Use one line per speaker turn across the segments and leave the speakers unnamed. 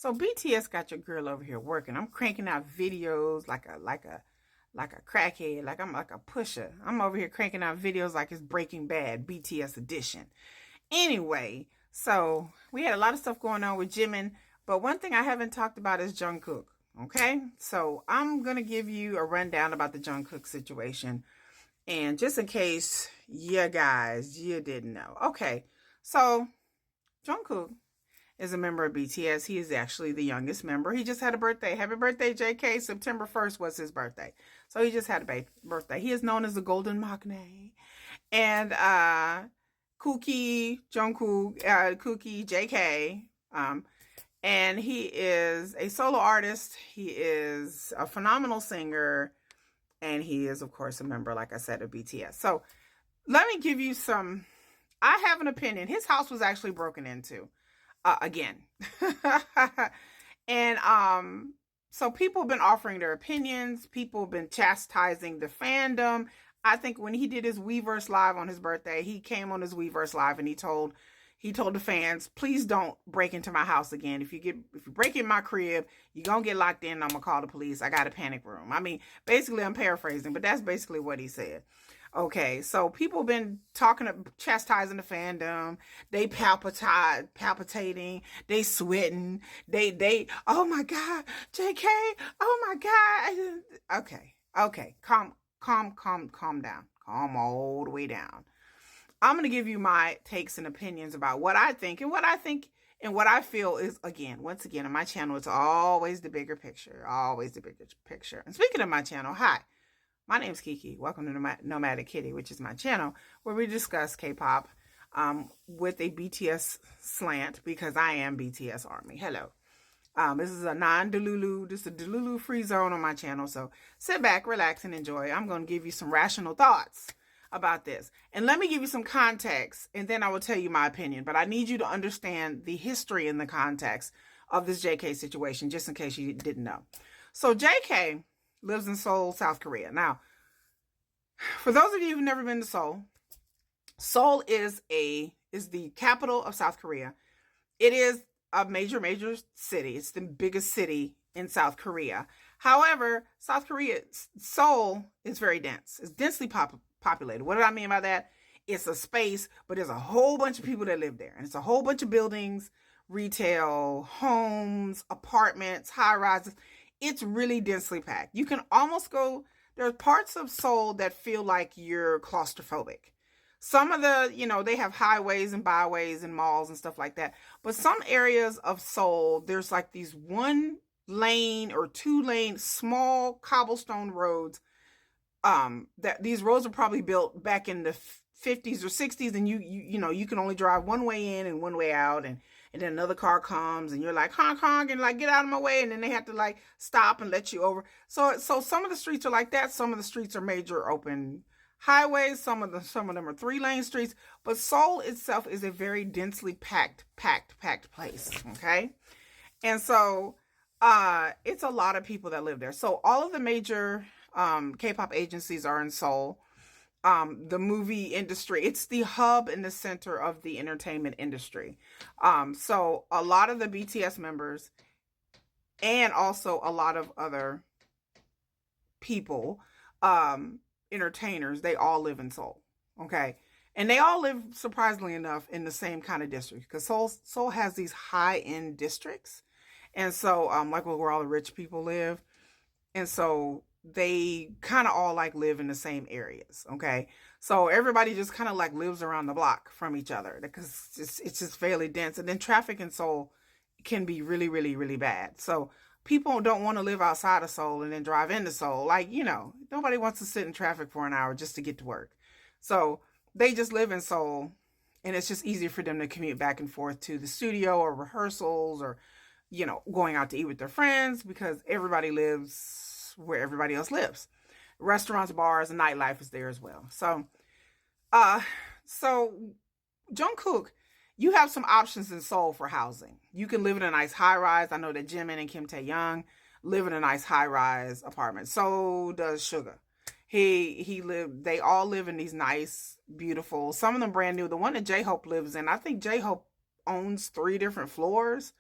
So BTS got your girl over here working. I'm cranking out videos like a crackhead, like I'm like a pusher. I'm over here cranking out videos like it's Breaking Bad, BTS edition. Anyway, so we had a lot of stuff going on with Jimin, but one thing I haven't talked about is Jungkook. Okay, so I'm gonna give you a rundown about the Jungkook situation, and just in case you guys you didn't know. Okay, so Jungkook is a member of BTS. He is actually the youngest member. He just had a birthday. Happy birthday, JK. September 1st was his birthday. So he just had a birthday. He is known as the Golden Maknae. And Kookie, JK. And he is a solo artist. He is a phenomenal singer. And he is, of course, a member, like I said, of BTS. So let me give you some. I have an opinion. His house was actually broken into again. And so people have been offering their opinions. People have been chastising the fandom. I think when he did his Weverse live on his birthday, he came on his Weverse live and he told the fans, please don't break into my house again. If you break in my crib, you're gonna get locked in and I'm gonna call the police. I got a panic room. I mean, basically I'm paraphrasing, but that's basically what he said. Okay, so people have been chastising the fandom. They palpitating, they sweating, oh my God, JK, oh my God. Okay, calm down. Calm all the way down. I'm going to give you my takes and opinions about what I think and what I feel is, once again, on my channel, it's always the bigger picture, always the bigger picture. And speaking of my channel, hi. My name's Kiki. Welcome to Nomadic Kitty, which is my channel where we discuss K-pop with a BTS slant because I am BTS Army. Hello. This is a non-Delulu, just a Delulu-free zone on my channel. So sit back, relax, and enjoy. I'm going to give you some rational thoughts about this. And let me give you some context, and then I will tell you my opinion. But I need you to understand the history and the context of this JK situation, just in case you didn't know. So JK lives in Seoul, South Korea. Now, for those of you who've never been to Seoul, Seoul is the capital of South Korea. It is a major city. It's the biggest city in South Korea. However, Seoul is very dense. It's densely populated. What do I mean by that? It's a space, but there's a whole bunch of people that live there. And it's a whole bunch of buildings, retail, homes, apartments, high rises. It's really densely packed. You can almost go, there are parts of Seoul that feel like you're claustrophobic. Some of they have highways and byways and malls and stuff like that. But some areas of Seoul, there's like these 1 lane or 2 lane small cobblestone roads. That these roads are probably built back in the 50s or 60s, and you can only drive one way in and one way out, and then another car comes and you're like honk honk and like get out of my way, and then they have to like stop and let you over. So some of the streets are like that. Some of the streets are major open highways. Some of them are 3-lane streets. But Seoul itself is a very densely packed place. Okay, and so it's a lot of people that live there. So all of the major K-pop agencies are in Seoul. The movie industry, it's the hub in the center of the entertainment industry. So a lot of the BTS members and also a lot of other people, entertainers, they all live in Seoul. Okay. And they all live, surprisingly enough, in the same kind of district, because Seoul has these high-end districts. And so, like where all the rich people live. And so they kind of all like live in the same areas. Okay. So everybody just kind of like lives around the block from each other because it's just fairly dense. And then traffic in Seoul can be really, really, really bad. So people don't want to live outside of Seoul and then drive into Seoul. Like, nobody wants to sit in traffic for an hour just to get to work. So they just live in Seoul, and it's just easier for them to commute back and forth to the studio or rehearsals or, going out to eat with their friends, because everybody lives where everybody else lives. Restaurants, bars, and nightlife is there as well. So Jungkook, you have some options in Seoul for housing. You can live in a nice high-rise. I know that Jimin and Kim Tae-young live in a nice high-rise apartment. So does Suga. They all live in these nice, beautiful, some of them brand new. The one that J-Hope lives in, I think J-Hope owns 3 different floors.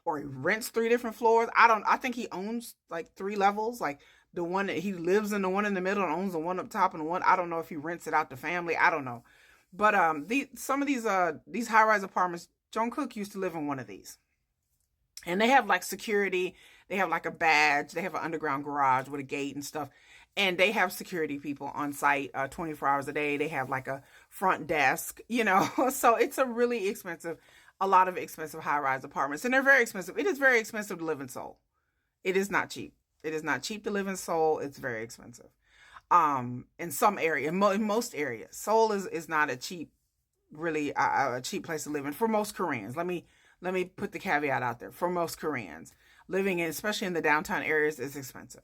or he rents 3 different floors. I think he owns like 3 levels. Like the one that he lives in, the one in the middle, and owns the one up top, and the one, I don't know if he rents it out to family. I don't know. But some of these high rise apartments, Jungkook used to live in one of these. And they have like security, they have like a badge, they have an underground garage with a gate and stuff. And they have security people on site 24 hours a day. They have like a front desk, you know. So it's a really expensive, a lot of expensive high rise apartments. And they're very expensive. It is very expensive to live in Seoul. It is not cheap. It is not cheap to live in Seoul. It's very expensive. In some area, in most areas, Seoul is not a cheap, really a cheap place to live in for most Koreans. Let me put the caveat out there. For most Koreans, living in, especially in the downtown areas, is expensive.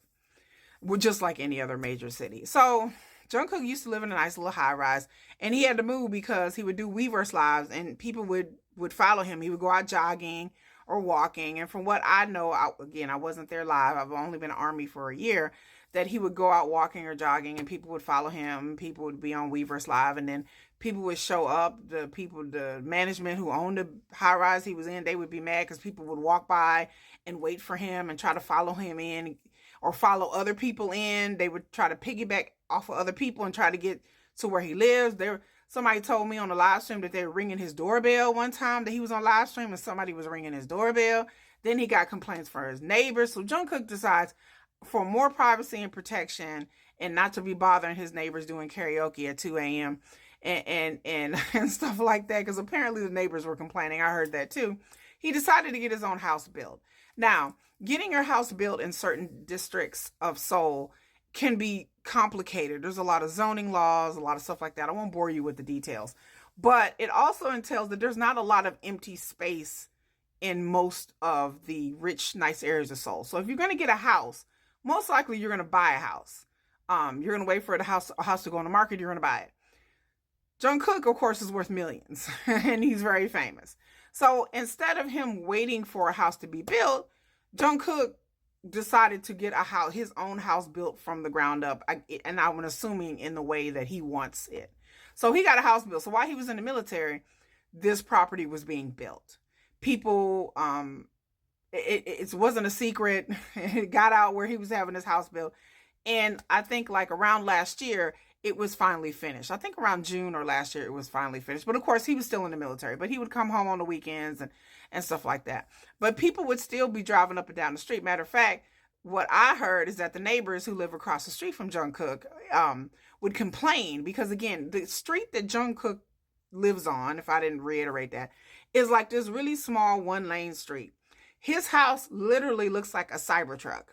Well, just like any other major city. So Jungkook used to live in a nice little high rise, and he had to move because he would do Weverse lives, and people would follow him. He would go out jogging or walking, and from what I know, again, I wasn't there live. I've only been in Army for a year. That he would go out walking or jogging, and people would follow him. People would be on Weverse live, and then people would show up. The management who owned the high rise he was in, they would be mad because people would walk by and wait for him and try to follow him in or follow other people in. They would try to piggyback off of other people and try to get to where he lives. Somebody told me on the live stream that they were ringing his doorbell one time, that he was on live stream and somebody was ringing his doorbell. Then he got complaints from his neighbors. So Jungkook decides, for more privacy and protection and not to be bothering his neighbors doing karaoke at 2 a.m. and stuff like that, because apparently the neighbors were complaining. I heard that too. He decided to get his own house built. Now, getting your house built in certain districts of Seoul can be complicated. There's a lot of zoning laws, a lot of stuff like that. I won't bore you with the details. But it also entails that there's not a lot of empty space in most of the rich, nice areas of Seoul. So if you're going to get a house, most likely you're going to buy a house. You're going to wait for a house to go on the market. You're going to buy it. Jungkook, of course, is worth millions, and he's very famous. So instead of him waiting for a house to be built, Jungkook decided to get his own house built from the ground up, and I'm assuming in the way that he wants it. So he got a house built. So while he was in the military, this property was being built. People, it wasn't a secret. It got out where he was having his house built. And I think like around last year, it was finally finished. I think around June or last year, it was finally finished. But of course, he was still in the military, but he would come home on the weekends and stuff like that. But people would still be driving up and down the street. Matter of fact, what I heard is that the neighbors who live across the street from Jungkook would complain because, again, the street that Jungkook lives on, if I didn't reiterate that, is like this really small 1-lane street. His house literally looks like a Cybertruck.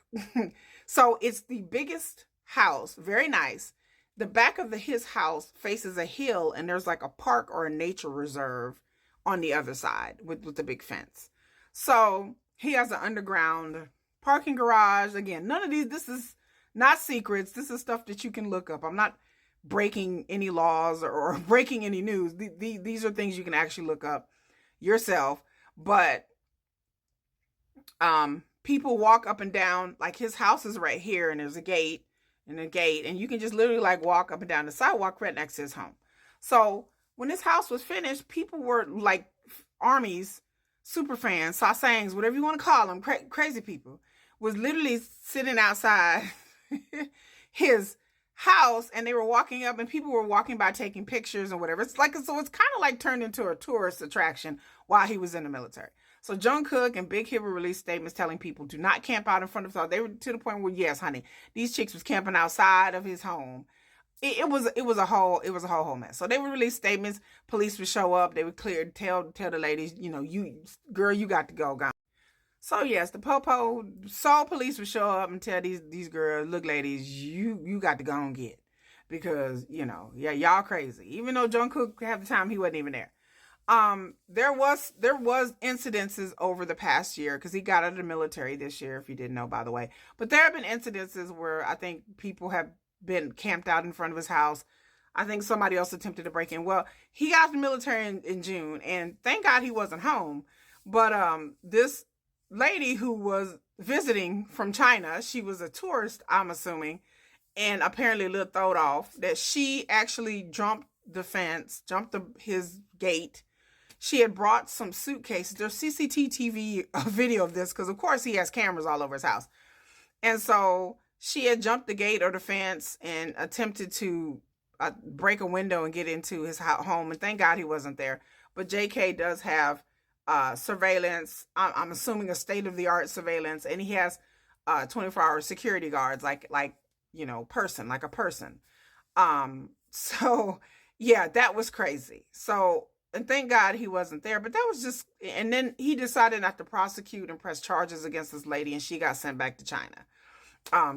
So it's the biggest house, very nice. The back of his house faces a hill, and there's like a park or a nature reserve on the other side with the big fence. So he has an underground parking garage. Again, none of this is not secrets. This is stuff that you can look up. I'm not breaking any laws or breaking any news. These are things you can actually look up yourself. But people walk up and down, like his house is right here, and there's a gate, and you can just literally like walk up and down the sidewalk right next to his home. So when his house was finished, people were like armies, super fans, sasangs, whatever you want to call them, crazy people, was literally sitting outside his house, and they were walking up, and people were walking by taking pictures and whatever. It's kind of like turned into a tourist attraction while he was in the military. So Jungkook and Big Hit released statements telling people do not camp out in front of his house. They were to the point where, yes, honey, these chicks was camping outside of his home. It was a whole mess. So they would release statements. Police would show up. They would tell the ladies, you got to go. So yes, the Seoul police would show up and tell these girls, look, ladies, you got to go and get, because y'all crazy. Even though Jungkook half the time he wasn't even there. There was incidences over the past year, because he got out of the military this year, if you didn't know, by the way. But there have been incidences where I think people have been camped out in front of his house. I think somebody else attempted to break in. Well, he got out of the military in June, and thank God he wasn't home. But this lady who was visiting from China, she was a tourist, I'm assuming, and apparently a little throwed off, that she actually jumped the fence, jumped his gate. She had brought some suitcases. There's CCTV video of this because, of course, he has cameras all over his house. And so she had jumped the gate or the fence and attempted to break a window and get into his home. And thank God he wasn't there. But JK does have surveillance. I'm assuming a state of the art surveillance, and he has 24-hour security guards, like like a person. So yeah, that was crazy. So, and thank God he wasn't there. But that was just, and then he decided not to prosecute and press charges against this lady, and she got sent back to China.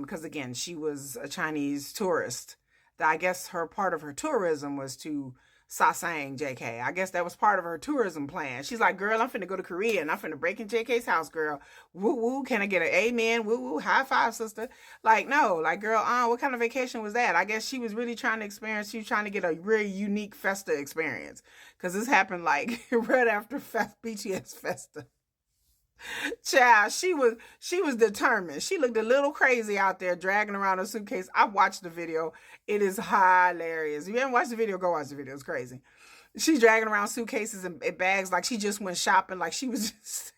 Because again, she was a Chinese tourist. I guess her part of her tourism was to sasaeng JK. I guess that was part of her tourism plan. She's like, girl, I'm finna go to Korea and I'm finna break in JK's house, girl. Woo woo, can I get an amen? Woo woo, high five, sister. Like, no, like, girl, what kind of vacation was that? I guess she was really trying to experience, she was trying to get a really unique Festa experience. Because this happened like right after BTS Festa. Child, she was determined. She looked a little crazy out there dragging around a suitcase. I watched the video. It is hilarious. If you haven't watched the video, go watch the video. It's crazy. She's dragging around suitcases and bags like she just went shopping. Like she was just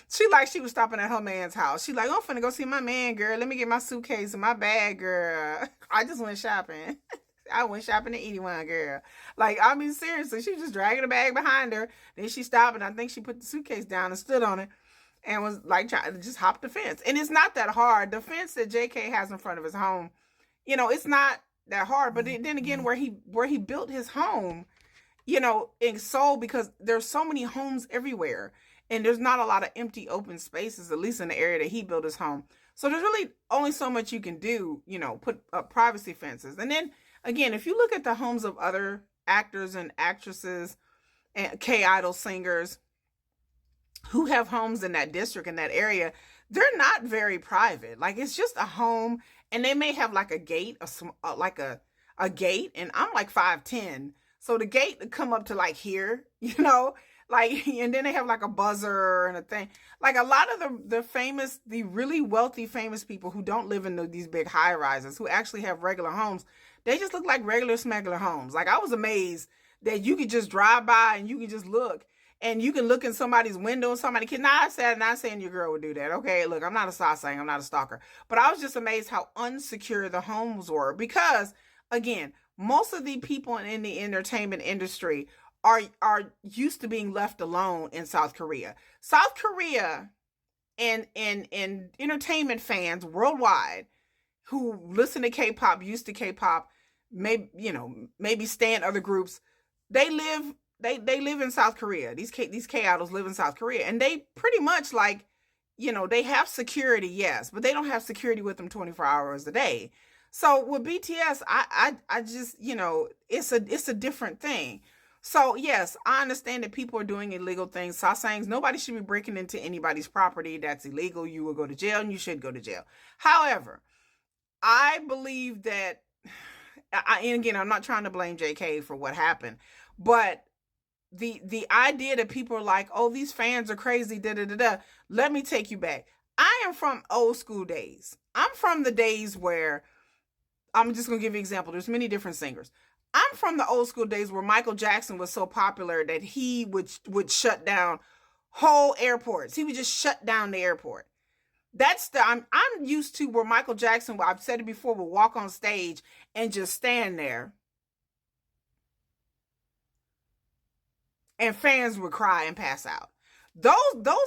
she was stopping at her man's house. She like, oh, I'm finna go see my man, girl. Let me get my suitcase and my bag, girl. I just went shopping. I went shopping at 81, girl. Like, I mean, seriously, she was just dragging a bag behind her. Then she stopped, and I think she put the suitcase down and stood on it and was like trying to just hop the fence. And it's not that hard. The fence that JK has in front of his home, it's not that hard. But then again, where he built his home, in Seoul, because there's so many homes everywhere, and there's not a lot of empty open spaces, at least in the area that he built his home. So there's really only so much you can do, put up privacy fences. And then again, if you look at the homes of other actors and actresses and K-idol singers who have homes in that district, in that area, they're not very private. Like, it's just a home, and they may have like a gate, a gate, and I'm like 5'10", so the gate would come up to like here, like, and then they have like a buzzer and a thing. Like, a lot of the really wealthy famous people who don't live in these big high rises, who actually have regular homes, they just look like regular smuggler homes. Like, I was amazed that you could just drive by and you can just look, and you can look in somebody's window and somebody can not saying your girl would do that. Okay, look, I'm not a sasaeng, I'm not a stalker, but I was just amazed how unsecure the homes were, because again, most of the people in the entertainment industry are used to being left alone in South Korea. South Korea and entertainment fans worldwide who listen to K-pop, used to K-pop, maybe stand other groups, they live in South Korea. These K-idols live in South Korea, and they pretty much like, they have security, yes, but they don't have security with them 24 hours a day. So with BTS, I just, it's a different thing. So yes, I understand that people are doing illegal things. Sasaengs, nobody should be breaking into anybody's property. That's illegal. You will go to jail, and you should go to jail. However, I believe that, and again, I'm not trying to blame JK for what happened, but the idea that people are like, oh, these fans are crazy, da-da-da-da. Let me take you back. I am from old school days. I'm from the days where, I'm just going to give you an example. There's many different singers. I'm from the old school days where Michael Jackson was so popular that he would shut down whole airports. He would just shut down the airport. I'm used to where Michael Jackson, I've said it before, would walk on stage and just stand there, and fans would cry and pass out. Those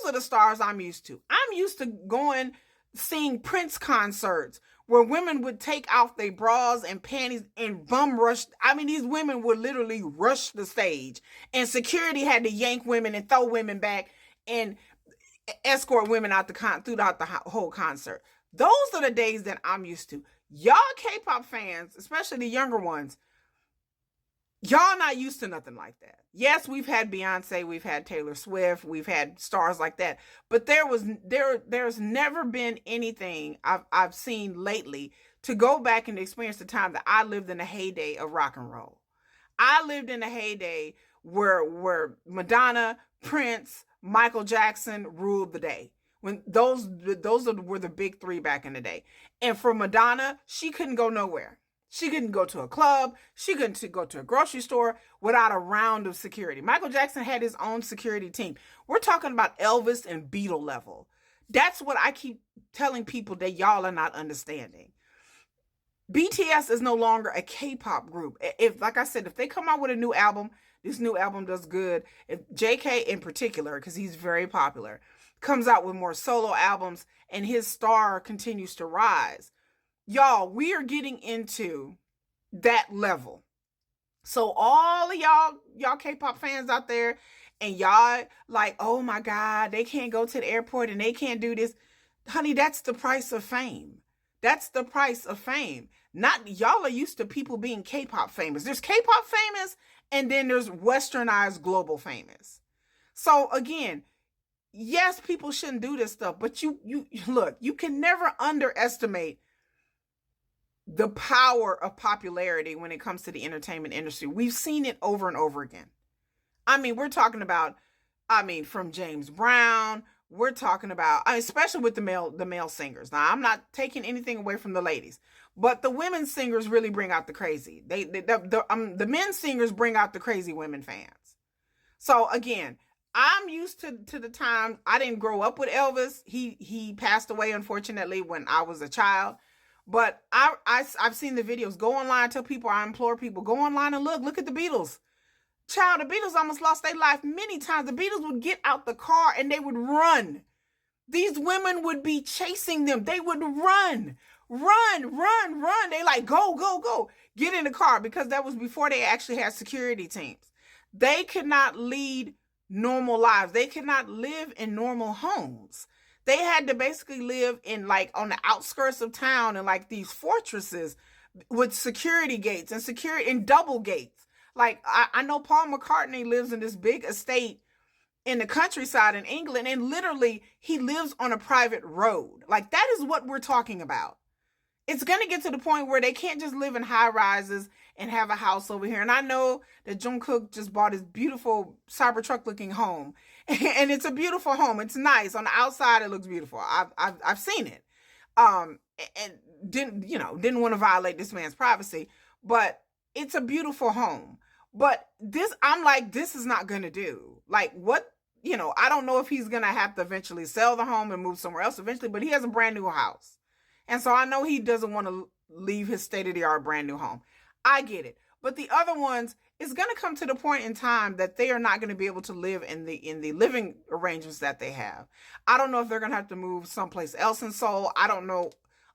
are the stars I'm used to. I'm used to seeing Prince concerts where women would take off their bras and panties and bum rush. I mean, these women would literally rush the stage, and security had to yank women and throw women back and escort women out throughout the whole concert. Those are the days that I'm used to. Y'all K-pop fans, especially the younger ones, y'all not used to nothing like that. Yes, we've had Beyonce, we've had Taylor Swift, we've had stars like that, but there's never been anything I've seen lately to go back and experience the time that I lived in the heyday of rock and roll. I lived in the heyday where Madonna, Prince, Michael Jackson ruled the day. When those were the big three back in the day. And for Madonna, she couldn't go nowhere. She couldn't go to a club. She couldn't go to a grocery store without a round of security. Michael Jackson had his own security team. We're talking about Elvis and Beatle level. That's what I keep telling people that y'all are not understanding. BTS is no longer a K-pop group. If, like I said, if they come out with a new album, this new album does good. If JK in particular, because he's very popular, comes out with more solo albums and his star continues to rise, y'all, we are getting into that level. So all of y'all K-pop fans out there, and y'all like, oh my God, they can't go to the airport and they can't do this. Honey, that's the price of fame. That's the price of fame. Not y'all are used to people being K-pop famous. There's K-pop famous, and then there's westernized global famous. So again, yes, people shouldn't do this stuff, but you look, you can never underestimate the power of popularity when it comes to the entertainment industry. We've seen it over and over again. I mean, we're talking about, from James Brown, we're talking about, especially with the male singers. Now, I'm not taking anything away from the ladies, but the women singers really bring out the crazy. The men singers bring out the crazy women fans. So again, I'm used to the time. I didn't grow up with Elvis. He passed away, unfortunately, when I was a child. But I've seen the videos. Go online, tell people, I implore people, go online and look at the Beatles. Child, the Beatles almost lost their life many times. The Beatles would get out the car and they would run. These women would be chasing them. They would run. They like, go. Get in the car, because that was before they actually had security teams. They could not lead normal lives. They could not live in normal homes. They had to basically live in, like, on the outskirts of town, in like these fortresses with security gates and double gates. Like, I know Paul McCartney lives in this big estate in the countryside in England, and literally he lives on a private road. Like, that is what we're talking about. It's going to get to the point where they can't just live in high rises and have a house over here. And I know that Jungkook just bought his beautiful Cybertruck looking home, and it's a beautiful home. It's nice. On the outside, it looks beautiful. I've seen it. And didn't want to violate this man's privacy, but it's a beautiful home. But I'm like, this is not going to do. Like, what, I don't know if he's going to have to eventually sell the home and move somewhere else eventually, but he has a brand new house. And so I know he doesn't want to leave his state-of-the-art brand new home. I get it. But the other ones, it's going to come to the point in time that they are not going to be able to live in the living arrangements that they have. I don't know if they're going to have to move someplace else in Seoul. I don't know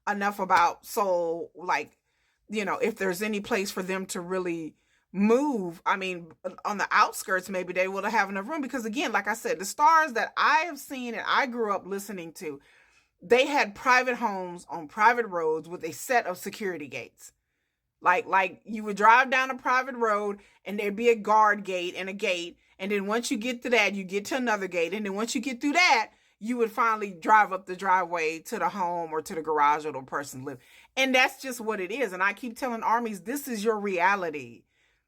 enough about Seoul, like, if there's any place for them to really move. I mean, on the outskirts, maybe they will have enough room, because again, like I said, the stars that I have seen and I grew up listening to, they had private homes on private roads with a set of security gates. Like you would drive down a private road and there'd be a guard gate and a gate. And then once you get to that, you get to another gate. And then once you get through that, you would finally drive up the driveway to the home or to the garage where the person lived. And that's just what it is. And I keep telling armies, this is your reality.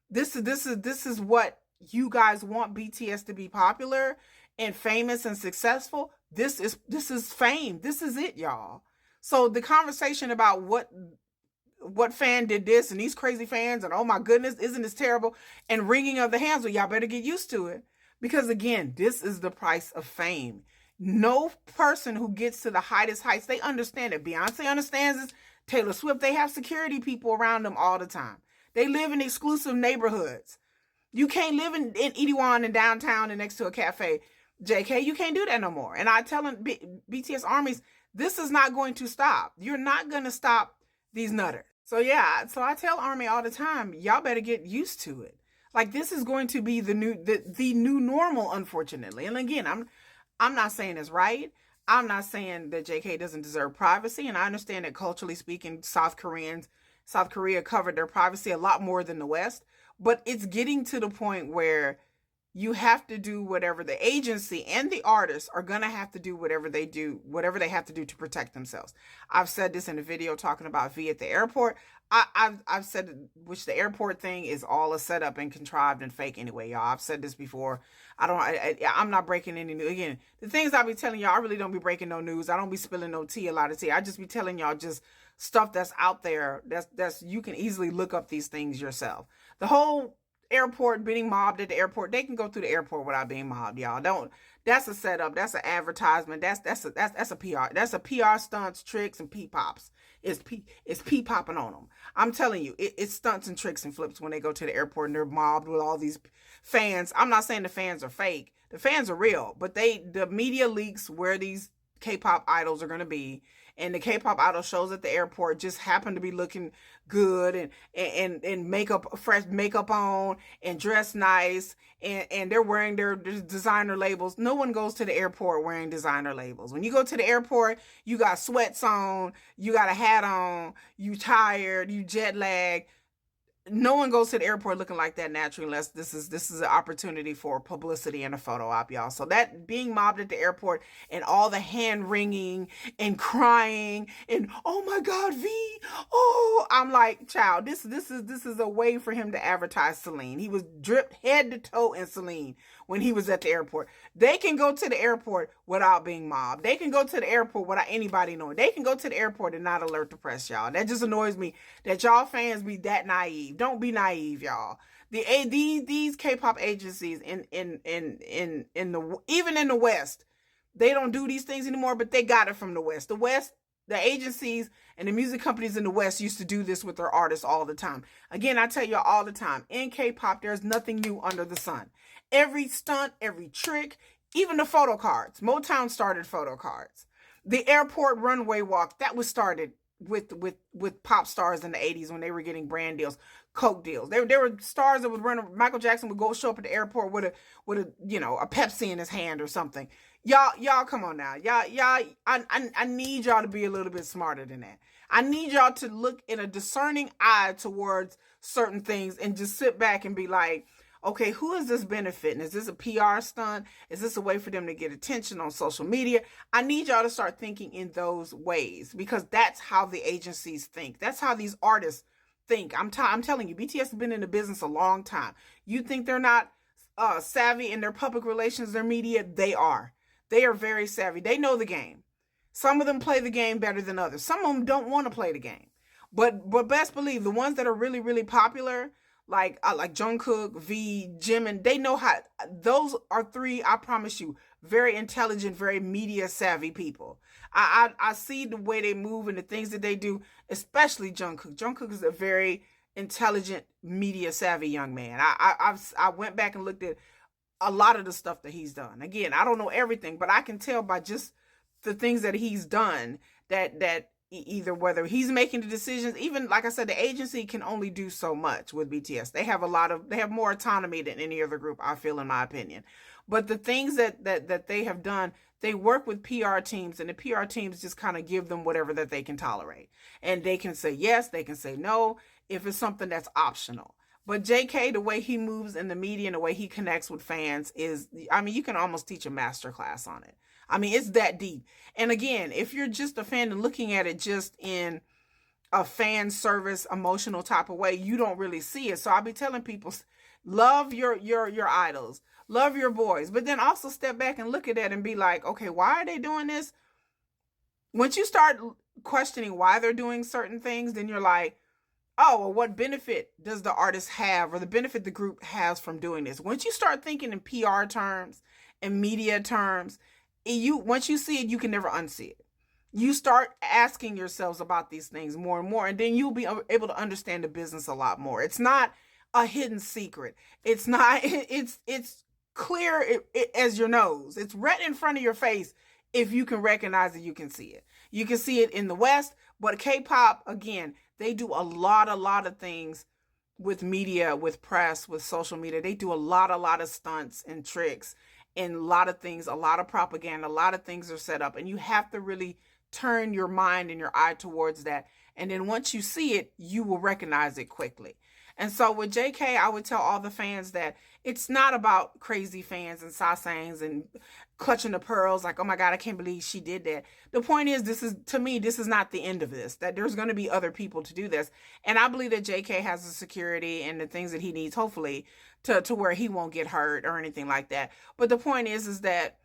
This is what you guys want BTS to be popular and famous and successful. This is fame. This is it, y'all. So the conversation about what fan did this and these crazy fans and, oh my goodness, isn't this terrible, and wringing of the hands, well, y'all better get used to it, because again, this is the price of fame. No person who gets to the highest heights, they understand it. Beyonce understands this. Taylor Swift, they have security people around them all the time. They live in exclusive neighborhoods. You can't live in Itaewon in downtown and next to a cafe. JK, you can't do that no more. And I tell them, BTS armies, this is not going to stop. You're not going to stop these nutters. So yeah, so I tell army all the time, y'all better get used to it. Like, this is going to be the new normal, unfortunately. And again, I'm not saying it's right. I'm not saying that JK doesn't deserve privacy. And I understand that culturally speaking, South Korea covered their privacy a lot more than the West. But it's getting to the point where you have to do whatever the agency and the artists are going to have to do whatever they have to do to protect themselves. I've said this in a video talking about V at the airport. I've said, which the airport thing is all a setup and contrived and fake anyway, y'all. I've said this before. I'm not breaking any news. Again, the things I be telling y'all, I really don't be breaking no news. I don't be spilling no tea, a lot of tea. I just be telling y'all just stuff that's out there. That's you can easily look up these things yourself. The whole airport being mobbed at the airport, they can go through the airport without being mobbed, y'all. Don't. That's a setup. That's an advertisement. That's a PR. That's a PR stunts, tricks, and pops. It's popping on them. I'm telling you, it's stunts and tricks and flips when they go to the airport and they're mobbed with all these fans. I'm not saying the fans are fake. The fans are real, but the media leaks where these K-pop idols are going to be, and the K-pop idol shows at the airport just happen to be looking good and fresh makeup on and dressed nice, and they're wearing their designer labels. No one goes to the airport wearing designer labels. When you go to the airport, you got sweats on, you got a hat on, you tired, you jet lagged. No one goes to the airport looking like that naturally, unless this is an opportunity for publicity and a photo op, y'all. So that being mobbed at the airport and all the hand wringing and crying and oh my God, V, oh, I'm like, child, this is a way for him to advertise Celine. He was dripped head to toe in Celine when he was at the airport. They can go to the airport without being mobbed. They can go to the airport without anybody knowing. They can go to the airport and not alert the press, y'all. That just annoys me that y'all fans be that naive. Don't be naive, y'all. These K-pop agencies in the even in the West, they don't do these things anymore, but they got it from the West. The West, the agencies and the music companies in the West used to do this with their artists all the time. Again, I tell you all the time, in K-pop, there's nothing new under the sun. Every stunt, every trick, even the photo cards. Motown started photo cards. The airport runway walk, that was started with pop stars in the 80s when they were getting brand deals, Coke deals. There were stars that would run. Michael Jackson would go show up at the airport with a Pepsi in his hand or something. Y'all, come on now. I need y'all to be a little bit smarter than that. I need y'all to look in a discerning eye towards certain things and just sit back and be like, okay, who is this benefiting? Is this a PR stunt? Is this a way for them to get attention on social media? I need y'all to start thinking in those ways, because that's how the agencies think. That's how these artists think. I'm telling you, BTS has been in the business a long time. You think they're not savvy in their public relations, their media? They are. They are very savvy. They know the game. Some of them play the game better than others. Some of them don't want to play the game. But best believe the ones that are really, really popular, like Jungkook, V, Jimin, they know how. Those are three, I promise you, very intelligent, very media savvy people. I see the way they move and the things that they do, especially Jungkook. Jungkook is a very intelligent, media savvy young man. I went back and looked at a lot of the stuff that he's done. Again, I don't know everything, but I can tell by just the things that he's done that either whether he's making the decisions, even like I said, the agency can only do so much with BTS. They have more autonomy than any other group, I feel, in my opinion. But the things that they have done, they work with PR teams, and the PR teams just kind of give them whatever that they can tolerate. And they can say yes, they can say no, if it's something that's optional. But JK, the way he moves in the media and the way he connects with fans is, I mean, you can almost teach a master class on it. I mean, it's that deep. And again, if you're just a fan and looking at it just in a fan service, emotional type of way, you don't really see it. So I'll be telling people, love your idols, love your boys, but then also step back and look at that and be like, okay, why are they doing this? Once you start questioning why they're doing certain things, then you're like, oh, well, what benefit does the artist have, or the benefit the group has from doing this? Once you start thinking in PR terms and media terms, once you see it, you can never unsee it. You start asking yourselves about these things more and more, and then you'll be able to understand the business a lot more. It's not a hidden secret. It's not. It's clear as your nose. It's right in front of your face. If you can recognize it, you can see it. You can see it in the West, but K-pop, again, they do a lot of things with media, with press, with social media. They do a lot of stunts and tricks and a lot of things, a lot of propaganda, a lot of things are set up, and you have to really turn your mind and your eye towards that. And then once you see it, you will recognize it quickly. And so with JK, I would tell all the fans that it's not about crazy fans and sasaengs and clutching the pearls like, oh my God, I can't believe she did that. The point is, this is, to me, this is not the end of this, that there's going to be other people to do this. And I believe that JK has the security and the things that he needs, hopefully, to where he won't get hurt or anything like that. But the point is that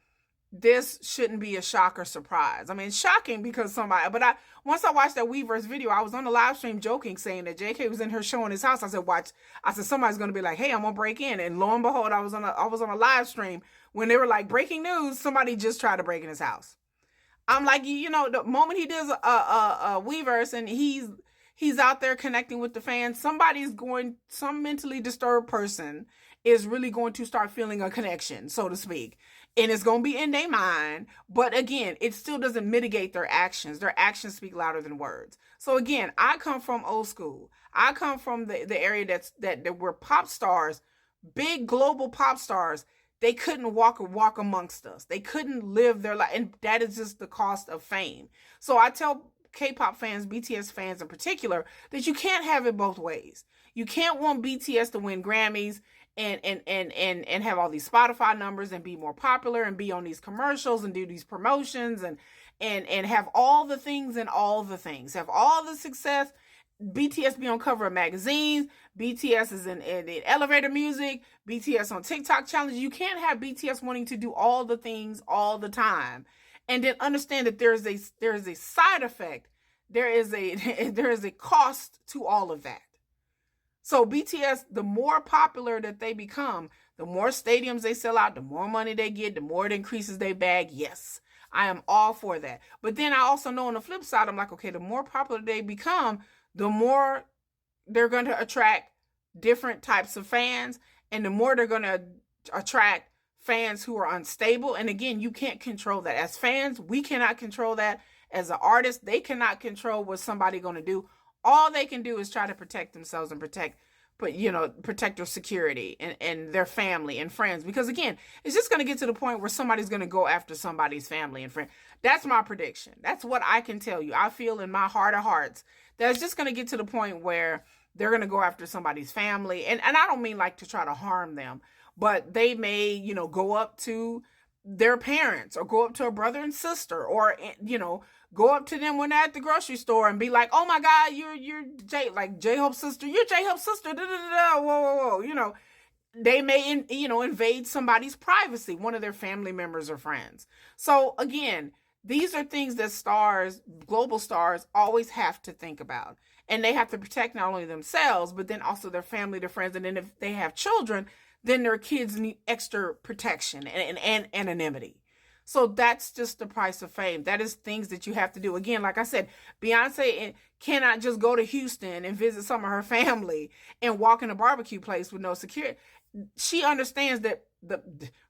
this shouldn't be a shock or surprise. I mean, it's shocking because somebody, but once I watched that Weverse video, I was on the live stream joking, saying that JK was in her showing his house. I said, watch, I said, somebody's going to be like, hey, I'm going to break in. And lo and behold, I was on a live stream when they were like, breaking news, somebody just tried to break in his house. I'm like, you know, the moment he does a Weverse and he's out there connecting with the fans, some mentally disturbed person is really going to start feeling a connection, so to speak. And it's going to be in their mind. But again, it still doesn't mitigate their actions. Their actions speak louder than words. So again, I come from old school. I come from the area that were pop stars, big global pop stars. They couldn't walk amongst us. They couldn't live their life. And that is just the cost of fame. So I tell K-pop fans, BTS fans in particular, that you can't have it both ways. You can't want BTS to win Grammys and have all these Spotify numbers and be more popular and be on these commercials and do these promotions and have all the things and all the things, have all the success. BTS be on cover of magazines. BTS is in elevator music. BTS on TikTok challenges. You can't have BTS wanting to do all the things all the time, and then understand that there is a side effect. There is a cost to all of that. So BTS, the more popular that they become, the more stadiums they sell out, the more money they get, the more it increases their bag. Yes, I am all for that. But then I also know on the flip side, I'm like, okay, the more popular they become, the more they're going to attract different types of fans, and the more they're going to attract fans who are unstable. And again, you can't control that. As fans, we cannot control that. As an artist, they cannot control what somebody's going to do. All they can do is try to protect themselves and protect their security and their family and friends. Because again, it's just going to get to the point where somebody's going to go after somebody's family and friend. That's my prediction. That's what I can tell you. I feel in my heart of hearts that it's just going to get to the point where they're going to go after somebody's family. And I don't mean like to try to harm them, but they may, go up to their parents or go up to a brother and sister or, go up to them when they're at the grocery store and be like, oh my God, you're J-Hope's sister. You're J-Hope's sister. Da, da, da, da. Whoa. They may, invade somebody's privacy, one of their family members or friends. So again, these are things that stars, global stars, always have to think about. And they have to protect not only themselves, but then also their family, their friends. And then if they have children, then their kids need extra protection and anonymity. So that's just the price of fame. That is things that you have to do. Again, like I said, Beyonce cannot just go to Houston and visit some of her family and walk in a barbecue place with no security. She understands that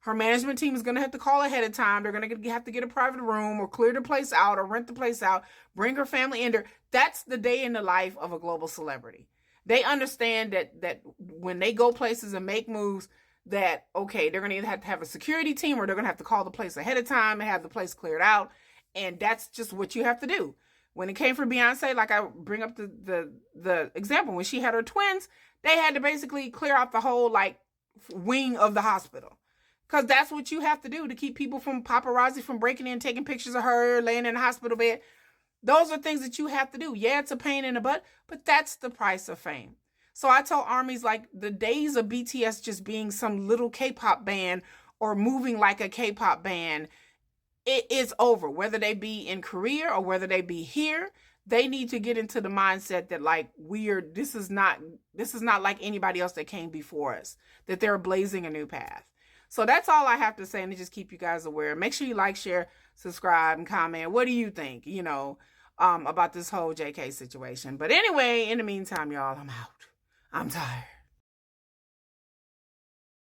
her management team is going to have to call ahead of time. They're going to have to get a private room or clear the place out or rent the place out, bring her family in there. That's the day in the life of a global celebrity. They understand that when they go places and make moves, that, okay, they're going to either have to have a security team or they're going to have to call the place ahead of time and have the place cleared out. And that's just what you have to do. When it came from Beyonce, like I bring up the example, when she had her twins, they had to basically clear out the whole wing of the hospital. Because that's what you have to do to keep people from paparazzi from breaking in, taking pictures of her, laying in a hospital bed. Those are things that you have to do. Yeah, it's a pain in the butt, but that's the price of fame. So I tell armies, the days of BTS just being some little K-pop band or moving like a K-pop band, it is over. Whether they be in Korea or whether they be here, they need to get into the mindset that this is not like anybody else that came before us, that they're blazing a new path. So that's all I have to say, and to just keep you guys aware. Make sure you like, share, subscribe, and comment. What do you think, about this whole JK situation? But anyway, in the meantime, y'all, I'm out. I'm tired.